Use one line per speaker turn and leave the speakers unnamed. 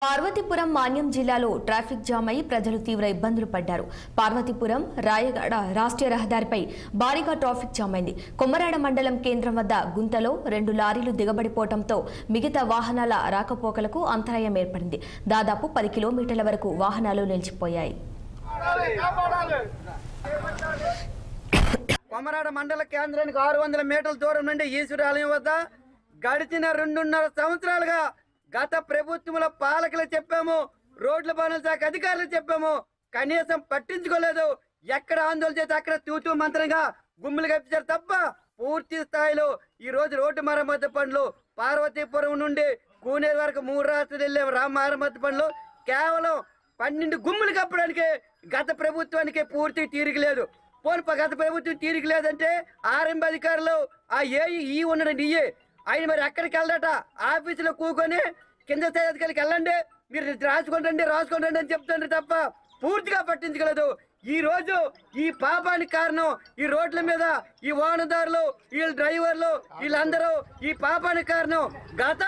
పార్వతీపురం మాన్యం జిల్లాలో traffic jam అయి ప్రజలు తీవ్ర ఇబ్బందులు పడ్డారు. పార్వతీపురం రాయగడ రాష్ట్రీయ రహదారిపై భారీగా ట్రాఫిక్ జామ్ అయింది. కొమ్మరాడ మండలం కేంద్రం వద్ద గుంతలో 2 లారీలు దిగబడిపోవడంతో మిగతా వాహనాల రాకపోకలకు అంతరాయం ఏర్పడింది. దాదాపు 10 కిలోమీటర్ల వరకు వాహనాలు నిలిచిపోయాయి.
కొమరాడ మండల కేంద్రానికి 600 మీటర్ల దూరం నుండి ఈశ్వర ఆలయం వద్ద గడిచిన 2.5 సంవత్సరాలుగా గత ప్రభుత్వంలో పాలకులు చెప్పాము, రోడ్ల పనుల శాఖ అధికారులు చెప్పాము, కనీసం పట్టించుకోలేదు. ఎక్కడ ఆందోళన చేసి అక్కడ తూతూ మంత్రంగా గుమ్ములు కప్పించారు తప్ప పూర్తి స్థాయిలో ఈ రోజు రోడ్డు మరమ్మతు పనులు పార్వతీపురం నుండి కూనేరు వరకు 3 రాష్ట్రాలు వెళ్ళే మరమ్మతు పనులు కేవలం 12 గుమ్ములు కప్పడానికి గత ప్రభుత్వానికి పూర్తి తీరిక లేదు. గత ప్రభుత్వం తీరిక లేదంటే ఆర్ఎంబి అధికారులు ఆ ఈ ఉన్నాడండి ఆయన మరి ఎక్కడికి వెళ్ళడట, ఆఫీసులో కూకొని కింద స్థాయి అధికారికి వెళ్ళండి, మీరు రాసుకోండి అని చెప్తుండ్రు తప్ప పూర్తిగా పట్టించగలదు. ఈ రోజు ఈ పాపానికి కారణం ఈ రోడ్ల మీద ఈ వాహనదారులు, వీళ్ళ డ్రైవర్లు, వీళ్ళందరూ ఈ పాపానికి కారణం. గత